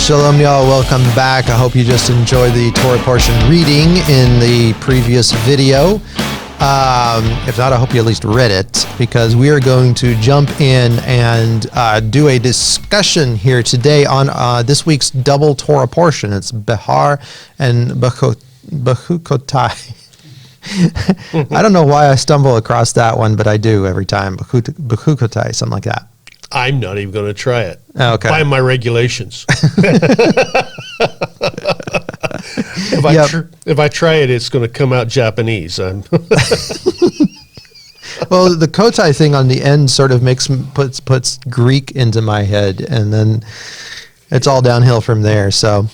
Shalom, y'all. Welcome back. I hope you just enjoyed the Torah portion reading in the previous video. If not, I hope you at least read it, because we are going to jump in and do a discussion here today on this week's double Torah portion. It's Behar and Bechukotai. I don't know why I stumble across that one, but I do every time. Bechukotai, something like that. I'm not even going to try it. Okay. By my regulations. If I try it, it's going to come out Japanese. Well, the kotai thing on the end sort of puts Greek into my head, and then it's all downhill from there. So,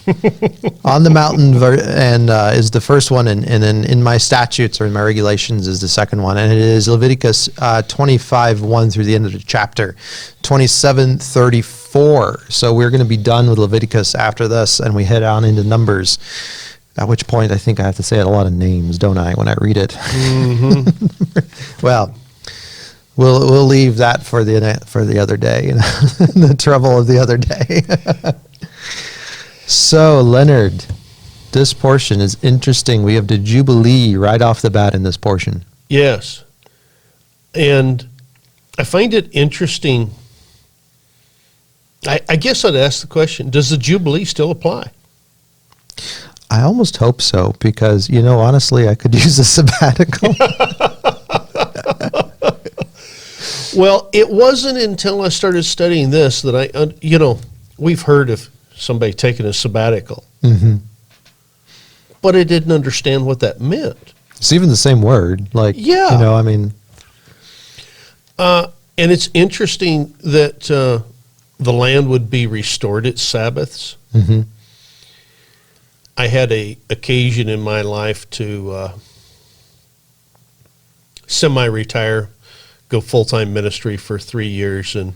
on the mountain is the first one, and then in my statutes or in my regulations is the second one, and it is Leviticus 25:1 through the end of the chapter, 27:34. So we're going to be done with Leviticus after this, and we head on into Numbers. At which point, I think I have to say a lot of names, don't I, when I read it? Mm-hmm. Well. We'll leave that for the other day, the trouble of the other day. So, Leonard, this portion is interesting. We have the Jubilee right off the bat in this portion. Yes. And I find it interesting. I guess I'd ask the question, does the Jubilee still apply? I almost hope so, because, honestly, I could use a sabbatical. Well, it wasn't until I started studying this that we've heard of somebody taking a sabbatical. Mm-hmm. But I didn't understand what that meant. It's even the same word. And it's interesting that the land would be restored at Sabbaths. Mm-hmm. I had an occasion in my life to semi-retire, go full-time ministry for 3 years, and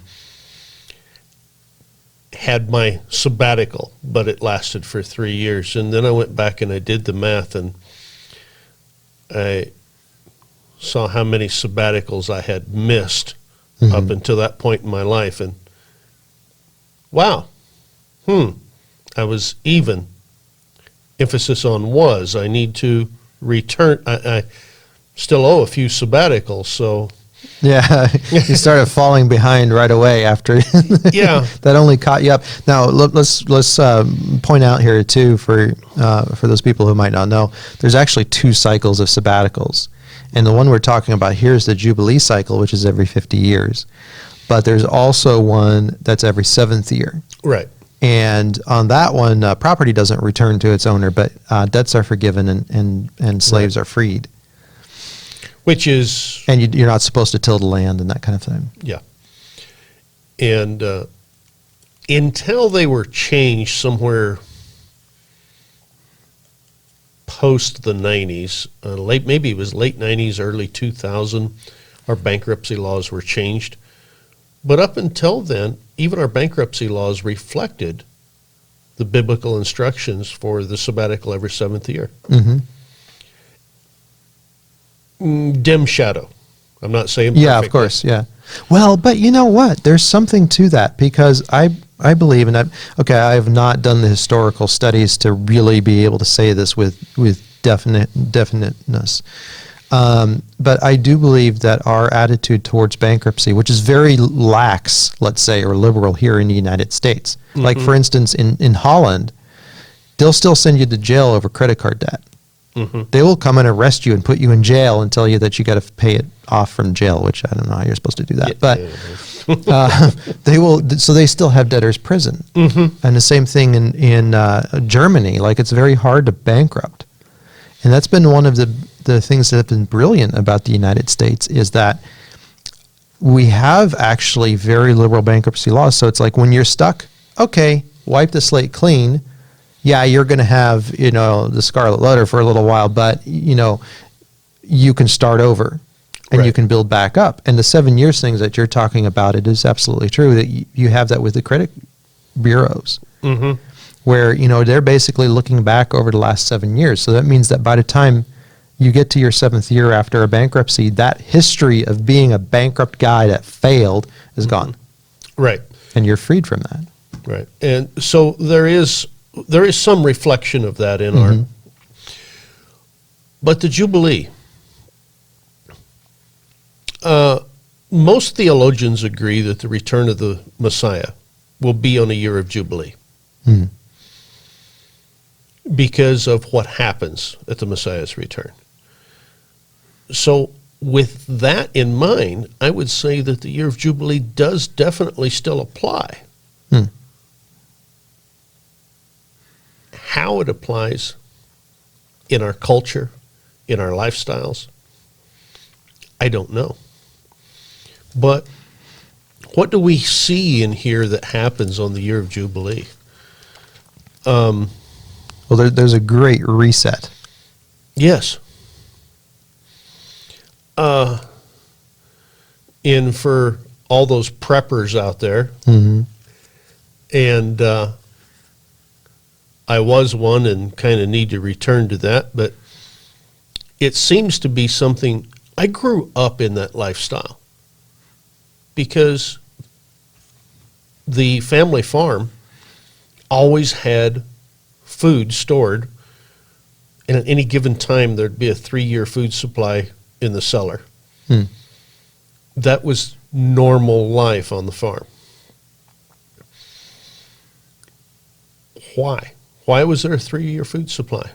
had my sabbatical, but it lasted for 3 years. And then I went back and I did the math, and I saw how many sabbaticals I had missed up until that point in my life. And wow, I was even. Emphasis on was. I need to return. I still owe a few sabbaticals, so... Yeah, you started falling behind right away after. Yeah, that only caught you up. Now let's point out here too for those people who might not know, there's actually 2 cycles of sabbaticals, and the one we're talking about here is the Jubilee cycle, which is every 50 years. But there's also one that's every 7th year. Right. And on that one, property doesn't return to its owner, but debts are forgiven and slaves are freed. Which is... And you're not supposed to till the land and that kind of thing. Yeah. And until they were changed somewhere post the 90s, maybe it was late 90s, early 2000, our bankruptcy laws were changed. But up until then, even our bankruptcy laws reflected the biblical instructions for the sabbatical every 7th year. Mm-hmm. Dim shadow. I'm not saying perfect. Yeah, of course, yeah. Well, but you know what? There's something to that, because I believe, and I have not done the historical studies to really be able to say this with definiteness. But I do believe that our attitude towards bankruptcy, which is very lax, let's say, or liberal here in the United States. Mm-hmm. Like, for instance, in Holland, they'll still send you to jail over credit card debt. Mm-hmm. They will come and arrest you and put you in jail and tell you that you got to pay it off from jail, which I don't know how you're supposed to do that. Yeah, but they will. So they still have debtor's prison. Mm-hmm. And the same thing in Germany. Like, it's very hard to bankrupt. And that's been one of the things that have been brilliant about the United States, is that we have actually very liberal bankruptcy laws. So it's like, when you're stuck, okay, wipe the slate clean. Yeah, you're going to have, the scarlet letter for a little while, but, you can start over and you can build back up. And the 7 years things that you're talking about, it is absolutely true that you have that with the credit bureaus, where, they're basically looking back over the last 7 years. So that means that by the time you get to your 7th year after a bankruptcy, that history of being a bankrupt guy that failed is gone. Right. And you're freed from that. Right. And so there is some reflection of that in our, but the Jubilee, most theologians agree that the return of the Messiah will be on a year of Jubilee because of what happens at the Messiah's return. So with that in mind, I would say that the year of Jubilee does definitely still apply. How it applies in our culture, in our lifestyles, I don't know. But what do we see in here that happens on the year of Jubilee? Well, there's a great reset. Yes. And for all those preppers out there, and I was one and kind of need to return to that, but it seems to be something, I grew up in that lifestyle because the family farm always had food stored, and at any given time there'd be a 3-year food supply in the cellar. That was normal life on the farm. Why? Why was there a 3-year food supply?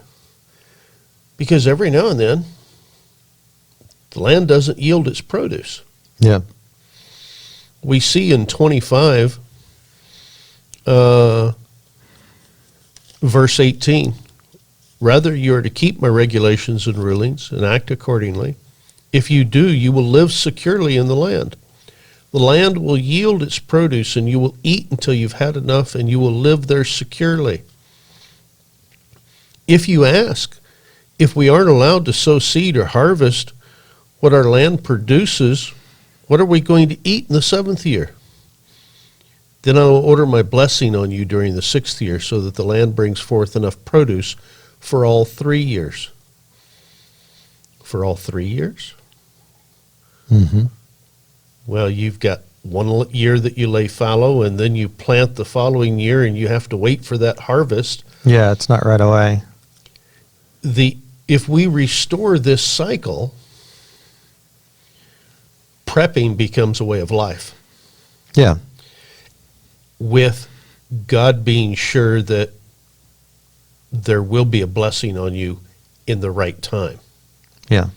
Because every now and then, the land doesn't yield its produce. Yeah. We see in 25, verse 18, rather you are to keep my regulations and rulings and act accordingly. If you do, you will live securely in the land. The land will yield its produce, and you will eat until you've had enough, and you will live there securely. If you ask, if we aren't allowed to sow seed or harvest what our land produces, what are we going to eat in the 7th year? Then I will order my blessing on you during the 6th year, so that the land brings forth enough produce for all 3 years. For all 3 years? Well, you've got 1 year that you lay fallow, and then you plant the following year, and you have to wait for that harvest. Yeah, it's not right away. If we restore this cycle, prepping becomes a way of life. Yeah. With God being sure that there will be a blessing on you in the right time. Yeah.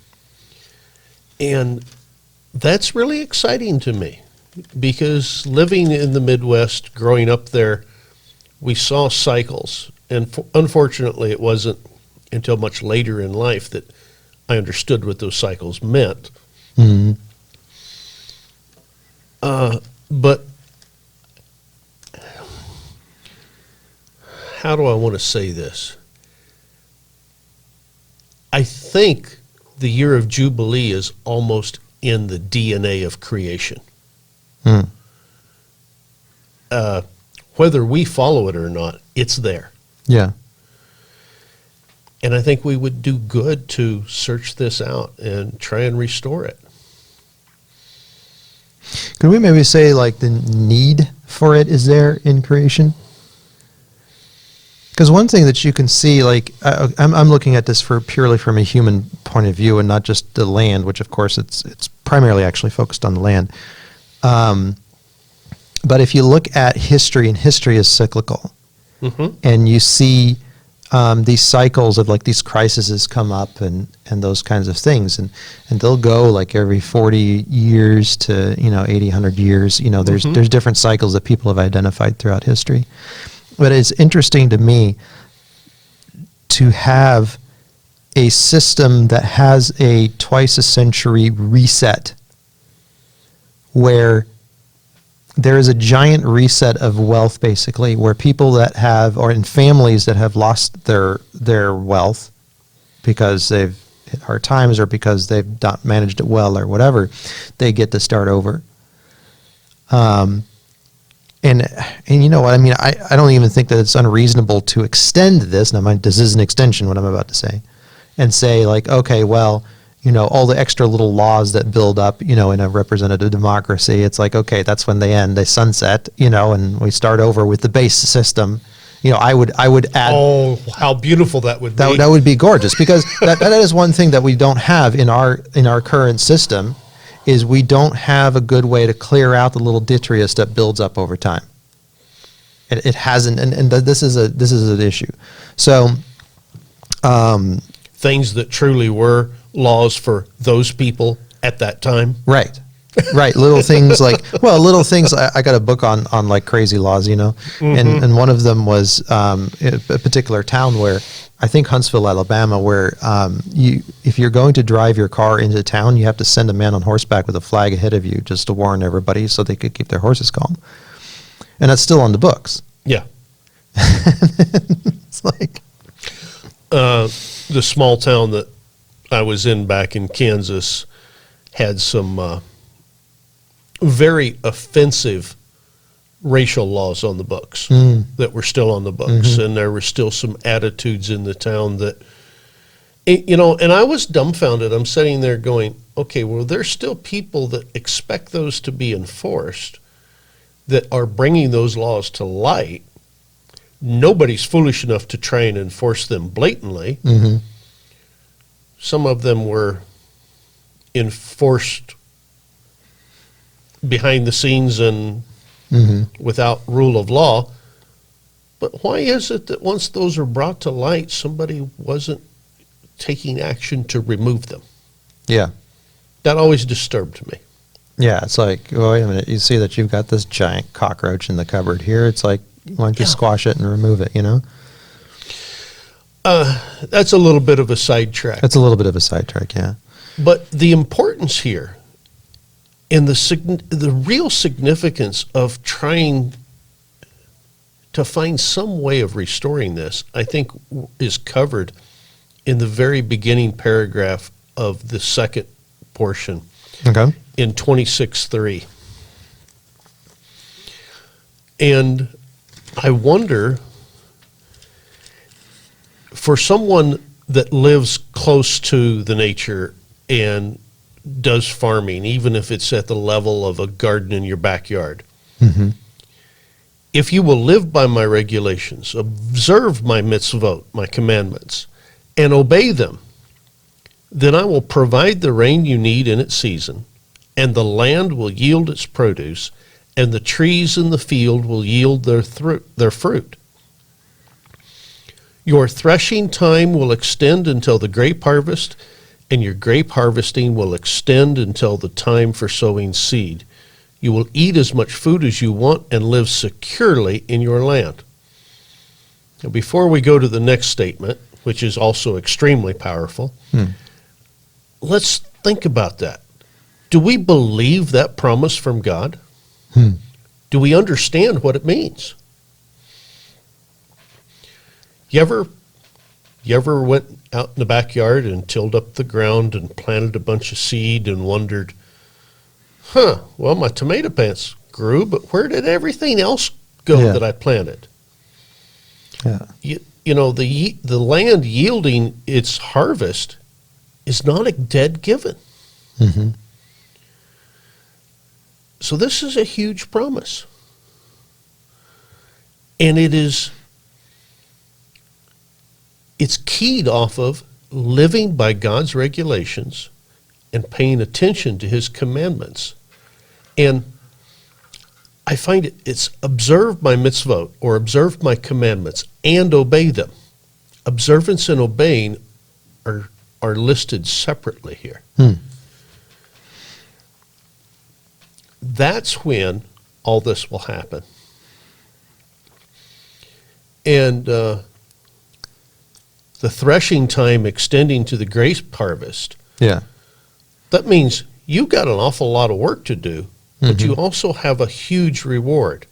And that's really exciting to me, because living in the Midwest, growing up there, we saw cycles. And unfortunately, it wasn't until much later in life that I understood what those cycles meant. But how do I want to say this? I think the year of Jubilee is almost in the DNA of creation. Whether we follow it or not, it's there. Yeah. And I think we would do good to search this out and try and restore it. Could we maybe say like the need for it is there in creation? Because one thing that you can see, like I'm looking at this purely from a human point of view and not just the land, which of course it's primarily actually focused on the land. But if you look at history, and history is cyclical, and you see these cycles of like these crises come up and those kinds of things, and they'll go like every 40 years to 80, 100 years. There's different cycles that people have identified throughout history. But it's interesting to me to have a system that has a twice a century reset, where there is a giant reset of wealth, basically, where people that have, or in families that have lost their wealth because they've hit hard times or because they've not managed it well or whatever, they get to start over. And you know what I mean? I don't even think that it's unreasonable to extend this. Now, this is an extension, what I'm about to say, and say like, okay, well, all the extra little laws that build up, in a representative democracy. It's like, okay, that's when they end, they sunset, and we start over with the base system. I would add. Oh, how beautiful that would be. That would be gorgeous, because that is one thing that we don't have in our current system, is we don't have a good way to clear out the little detritus that builds up over time. It hasn't, and this is an issue. So, things that truly were laws for those people at that time. Right. Little things like, I got a book on like crazy laws, and one of them was a particular town where, I think Huntsville, Alabama, where if you're going to drive your car into town, you have to send a man on horseback with a flag ahead of you just to warn everybody so they could keep their horses calm. And that's still on the books. Yeah. It's like the small town that I was in back in Kansas had some very offensive racial laws on the books that were still on the books, and there were still some attitudes in the town that, and I was dumbfounded. I'm sitting there going, okay, well, there's still people that expect those to be enforced, that are bringing those laws to light. Nobody's foolish enough to try and enforce them blatantly. Some of them were enforced behind the scenes and without rule of law. But why is it that once those are brought to light, somebody wasn't taking action to remove them? Yeah. That always disturbed me. Yeah, it's like, well, wait a minute, you see that you've got this giant cockroach in the cupboard here. It's like, why don't you squash it and remove it, That's a little bit of a sidetrack. That's a little bit of a sidetrack, yeah. But the importance here and the real significance of trying to find some way of restoring this, I think, is covered in the very beginning paragraph of the second portion. Okay. In 26:3. And I wonder, for someone that lives close to the nature and does farming, even if it's at the level of a garden in your backyard, if you will live by my regulations, observe my mitzvot, my commandments, and obey them, then I will provide the rain you need in its season, and the land will yield its produce, and the trees in the field will yield their fruit. Your threshing time will extend until the grape harvest, and your grape harvesting will extend until the time for sowing seed. You will eat as much food as you want and live securely in your land. Now, before we go to the next statement, which is also extremely powerful, let's think about that. Do we believe that promise from God? Do we understand what it means? You ever went out in the backyard and tilled up the ground and planted a bunch of seed and wondered, well, my tomato plants grew, but where did everything else go that I planted? Yeah. The land yielding its harvest is not a dead given. So this is a huge promise. And it's keyed off of living by God's regulations and paying attention to his commandments. And I find it's observe my mitzvot, or observe my commandments, and obey them. Observance and obeying are listed separately here. That's when all this will happen. And the threshing time extending to the grape harvest. Yeah. That means you've got an awful lot of work to do, but you also have a huge reward.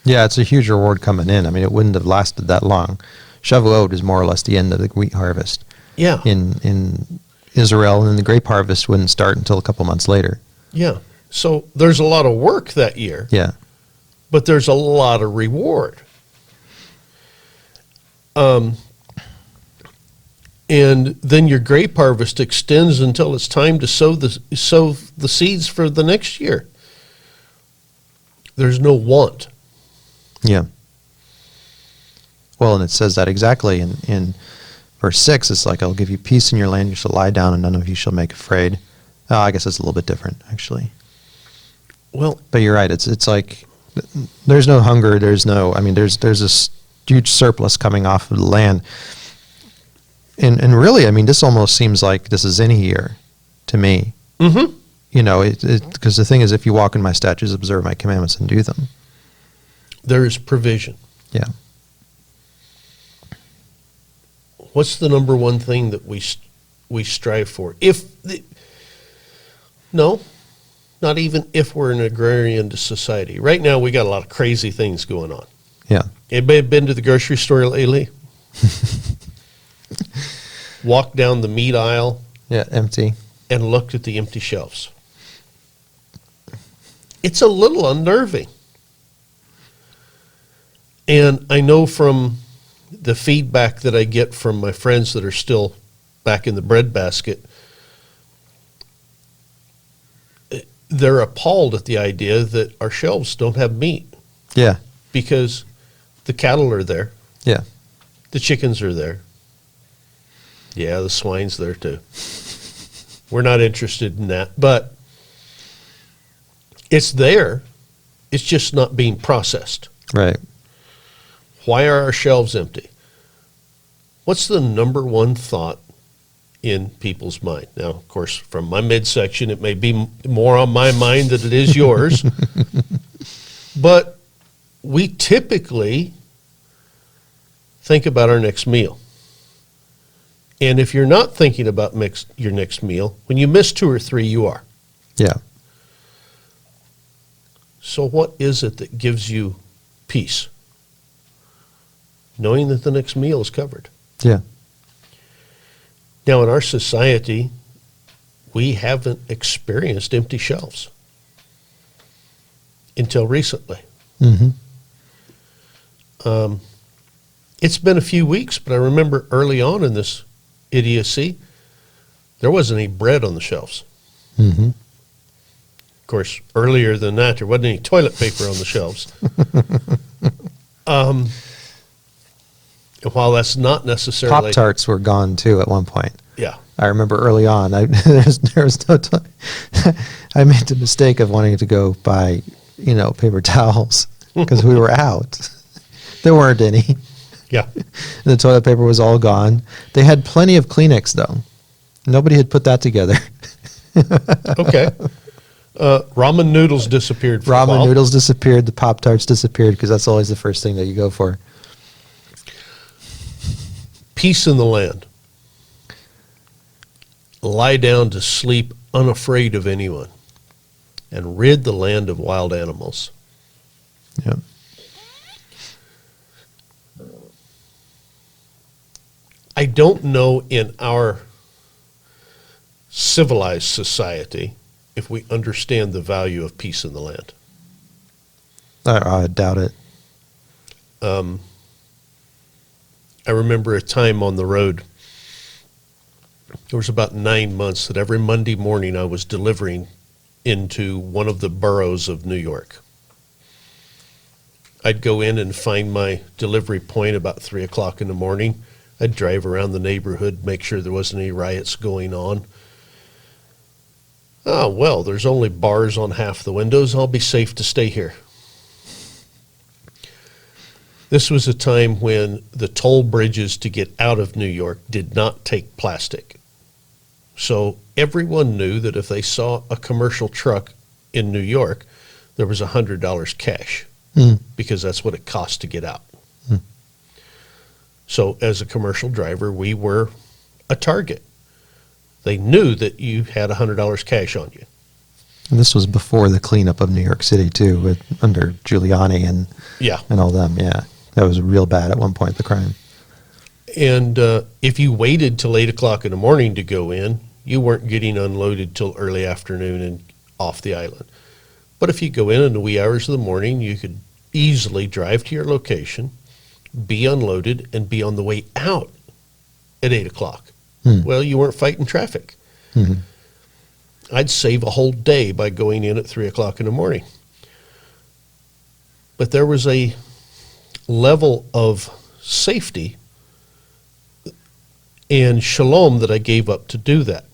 Yeah, it's a huge reward coming in. I mean, it wouldn't have lasted that long. Shavuot is more or less the end of the wheat harvest. Yeah. In Israel, and then the grape harvest wouldn't start until a couple months later. Yeah. So there's a lot of work that year. Yeah. But there's a lot of reward. And then your grape harvest extends until it's time to sow the seeds for the next year. There's no want. Yeah. Well, and it says that exactly in verse 6. It's like, I'll give you peace in your land. You shall lie down, and none of you shall make afraid. I guess it's a little bit different, actually. Well, but you're right. It's like there's no hunger. There's this huge surplus coming off of the land. And really, I mean, this almost seems like this is any year to me. mm-hmm. You know, because the thing is, if you walk in my statutes, observe my commandments, and do them. There is provision. Yeah. What's the number one thing that we strive for? Not even if we're an agrarian society. Right now, we got a lot of crazy things going on. Yeah. Anybody been to the grocery store lately? Walked down the meat aisle. Yeah, empty. And looked at the empty shelves. It's a little unnerving. And I know from the feedback that I get from my friends that are still back in the breadbasket, they're appalled at the idea that our shelves don't have meat. Yeah. Because the cattle are there. Yeah. The chickens are there. Yeah, the swine's there too. We're not interested in that. But it's there. It's just not being processed. Right. Why are our shelves empty? What's the number one thought in people's mind? Now, of course, from my midsection, it may be more on my mind than it is yours. But we typically think about our next meal. And if you're not thinking about your next meal, when you miss 2 or 3, you are. Yeah. So what is it that gives you peace? Knowing that the next meal is covered. Yeah. Now, in our society, we haven't experienced empty shelves until recently. Mm-hmm. It's been a few weeks, but I remember early on in this idiocy, there wasn't any bread on the shelves. Mm-hmm. Of course, earlier than that, there wasn't any toilet paper on the shelves. And while that's not necessarily... Pop-Tarts were gone, too, at one point. Yeah. I remember early on, there was no time. I made the mistake of wanting to go buy, paper towels because we were out. There weren't any. Yeah. The toilet paper was all gone. They had plenty of Kleenex, though. Nobody had put that together. Okay. Ramen noodles disappeared for a while. Ramen noodles disappeared. The Pop-Tarts disappeared because that's always the first thing that you go for. Peace in the land. Lie down to sleep unafraid of anyone and rid the land of wild animals. Yeah. I don't know in our civilized society if we understand the value of peace in the land. I doubt it. I remember a time on the road, there was about 9 months that every Monday morning I was delivering into one of the boroughs of New York. I'd go in and find my delivery point about 3 o'clock in the morning. I'd drive around the neighborhood, make sure there wasn't any riots going on. Oh, well, there's only bars on half the windows. I'll be safe to stay here. This was a time when the toll bridges to get out of New York did not take plastic. So everyone knew that if they saw a commercial truck in New York, there was $100 cash because that's what it cost to get out. So as a commercial driver, we were a target. They knew that you had $100 cash on you. And this was before the cleanup of New York City, too, under Giuliani and all them, yeah. That was real bad at one point, the crime. And if you waited till 8 o'clock in the morning to go in, you weren't getting unloaded till early afternoon and off the island. But if you go in the wee hours of the morning, you could easily drive to your location, be unloaded, and be on the way out at 8 o'clock. Well, you weren't fighting traffic. Mhm. I'd save a whole day by going in at 3 o'clock in the morning. But there was a level of safety and shalom that I gave up to do that.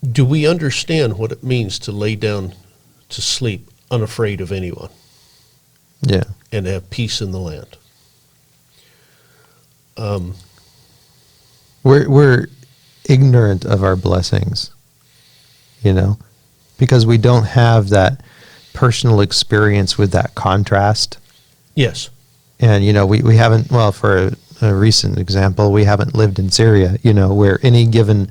Do we understand what it means to lay down to sleep unafraid of anyone Yeah. and have peace in the land? We're ignorant of our blessings, because we don't have that personal experience with that contrast. Yes. And, we haven't, well, for a recent example, we haven't lived in Syria, where any given,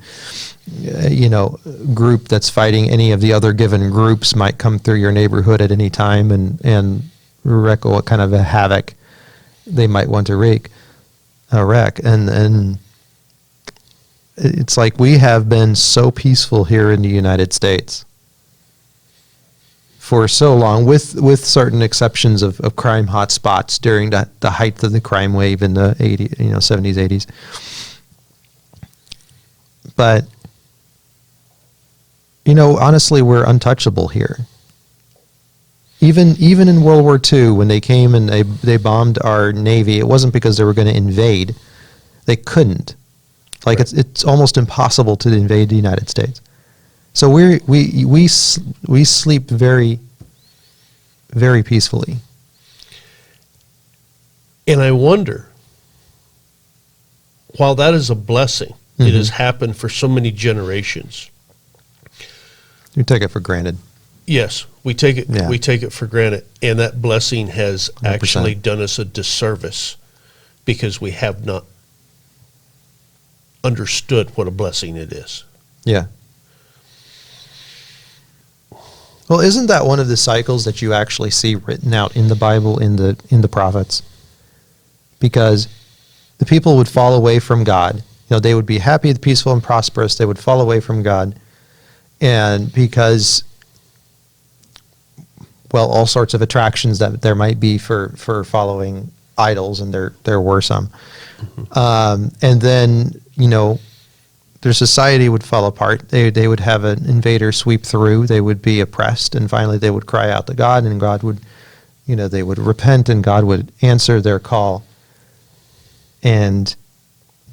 group that's fighting any of the other given groups might come through your neighborhood at any time and wreak what kind of a havoc they might want to wreak. And it's like we have been so peaceful here in the United States for so long, with certain exceptions of crime hotspots during the height of the crime wave in the 80s, 70s, 80s. But, honestly, we're untouchable here. Even in World War II, when they came and they bombed our Navy, it wasn't because they were going to invade. They couldn't. Like, right. It's almost impossible to invade the United States. So we sleep very, very peacefully. And I wonder, while that is a blessing, it has happened for so many generations. You take it for granted. Yes, we take it. Yeah. We take it for granted, and that blessing has 100%. actually done us a disservice because we have not understood what a blessing it is. Yeah. Well, isn't that one of the cycles that you actually see written out in the Bible, in the prophets? Because the people would fall away from God. They would be happy, peaceful, and prosperous. They would fall away from God. And because, well, all sorts of attractions that there might be for following idols, and there were some. And then, their society would fall apart. They would have an invader sweep through. They would be oppressed, and finally they would cry out to God, and God would, they would repent, and God would answer their call, and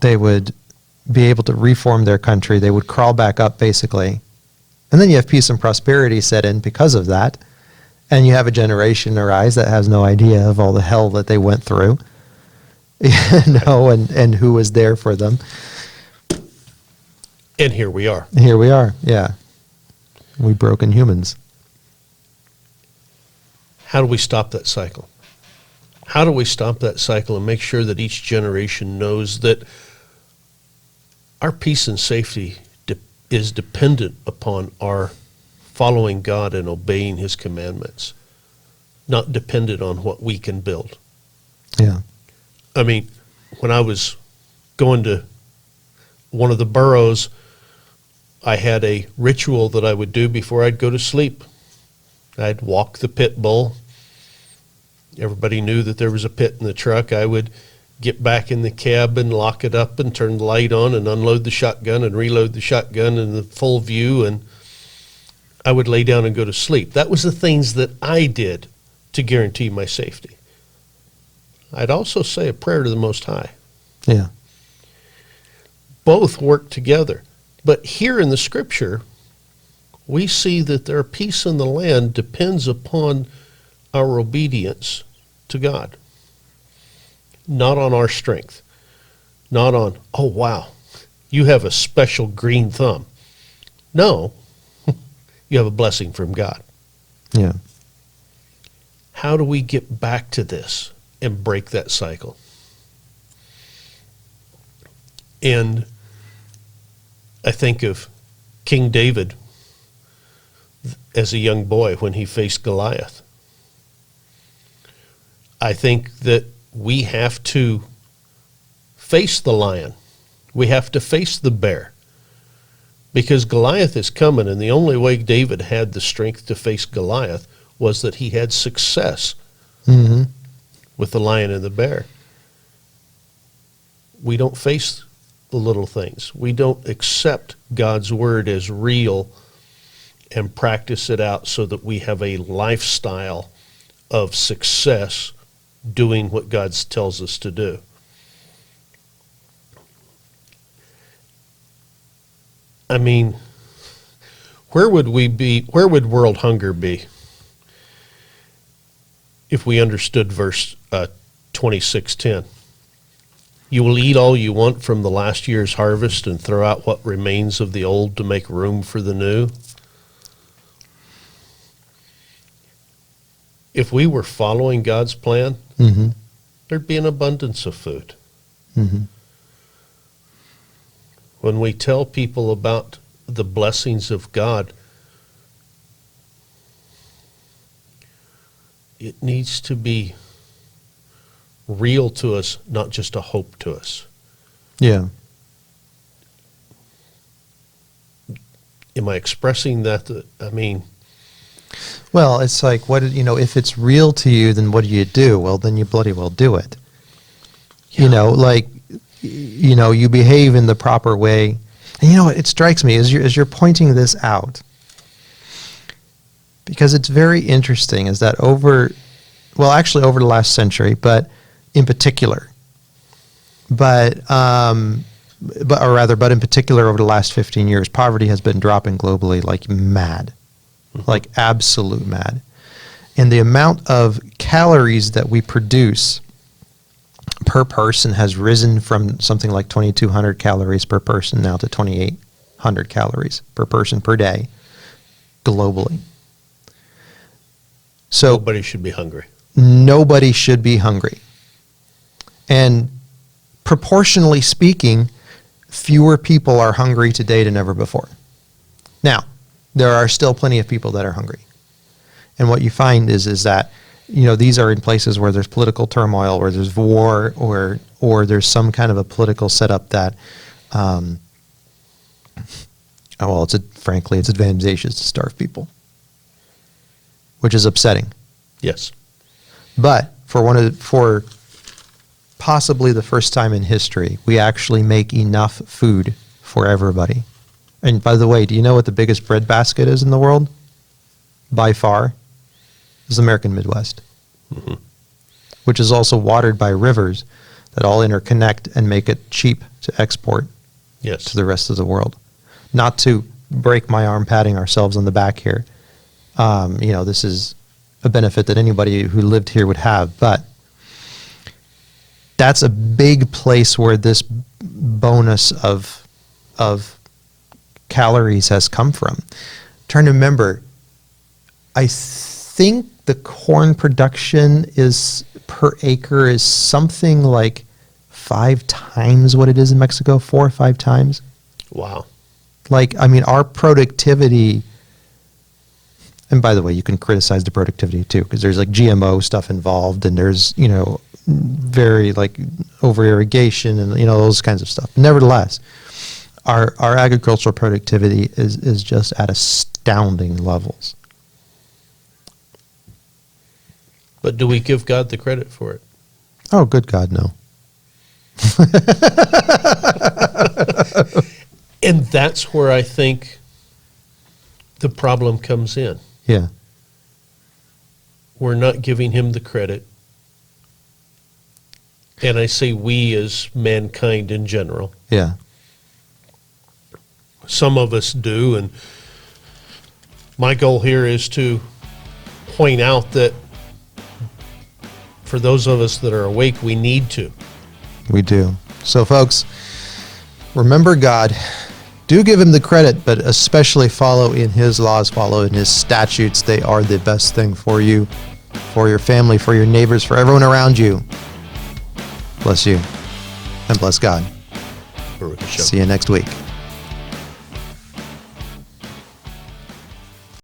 they would be able to reform their country. They would crawl back up, basically. And then you have peace and prosperity set in because of that, and you have a generation arise that has no idea of all the hell that they went through, and who was there for them. And here we are. Here we are, yeah. We broken humans. How do we stop that cycle? How do we stop that cycle and make sure that each generation knows that our peace and safety is dependent upon our following God and obeying His commandments, not dependent on what we can build? Yeah. I mean, when I was going to one of the boroughs, I had a ritual that I would do before I'd go to sleep. I'd walk the pit bull. Everybody knew that there was a pit in the truck. I would get back in the cab and lock it up and turn the light on and unload the shotgun and reload the shotgun in the full view, and I would lay down and go to sleep. That was the things that I did to guarantee my safety. I'd also say a prayer to the Most High. Yeah. Both work together. But here in the Scripture, we see that their peace in the land depends upon our obedience to God, not on our strength, not on, oh, wow, you have a special green thumb. No, you have a blessing from God. Yeah. How do we get back to this and break that cycle? And I think of King David as a young boy when he faced Goliath. I think that we have to face the lion. We have to face the bear, because Goliath is coming, and the only way David had the strength to face Goliath was that he had success with the lion and the bear. we don't face the little things. We don't accept God's word as real and practice it out so that we have a lifestyle of success doing what God tells us to do. I mean, where would world hunger be if we understood verse 26:10? You will eat all you want from the last year's harvest and throw out what remains of the old to make room for the new. If we were following God's plan, Mm-hmm. there'd be an abundance of food. Mm-hmm. When we tell people about the blessings of God, it needs to be real to us, not just a hope to us. Yeah. Am I expressing that? I mean, Well, it's like, if it's real to you, then what do? Well, then you bloody well do it. Yeah. You behave in the proper way. And it strikes me as you're pointing this out, because it's very interesting, is that over the last century, but in particular, but in particular over the last 15 years, poverty has been dropping globally like mad. Like absolute mad. And the amount of calories that we produce per person has risen from something like 2,200 calories per person now to 2,800 calories per person per day globally. So nobody should be hungry. Nobody should be hungry. And proportionally speaking, fewer people are hungry today than ever before. Now, there are still plenty of people that are hungry. And what you find is that, these are in places where there's political turmoil, where there's war, or there's some kind of a political setup that, frankly, it's advantageous to starve people, which is upsetting. Yes. But for possibly the first time in history, we actually make enough food for everybody. And by the way, do you know what the biggest bread basket is in the world? By far, is the American Midwest, mm-hmm. which is also watered by rivers that all interconnect and make it cheap to export Yes. to the rest of the world. Not to break my arm patting ourselves on the back here. This is a benefit that anybody who lived here would have, but that's a big place where this bonus of calories has come from. I'm trying to remember, I think the corn production is per acre is something like 5 times what it is in Mexico, 4 or 5 times. Wow. Our productivity, and by the way, you can criticize the productivity too, because there's GMO stuff involved, and there's, very over irrigation and, those kinds of stuff. Nevertheless, our agricultural productivity is just at astounding levels. But do we give God the credit for it? Oh, good God, no. And that's where I think the problem comes in. Yeah. We're not giving him the credit. And I say we as mankind in general. Yeah. Some of us do, and my goal here is to point out that for those of us that are awake, we need to. We do. So, folks, remember God. Do give him the credit, but especially follow in his laws, follow in his statutes. They are the best thing for you, for your family, for your neighbors, for everyone around you. Bless you, and bless God. Baruch Hashem. See you next week.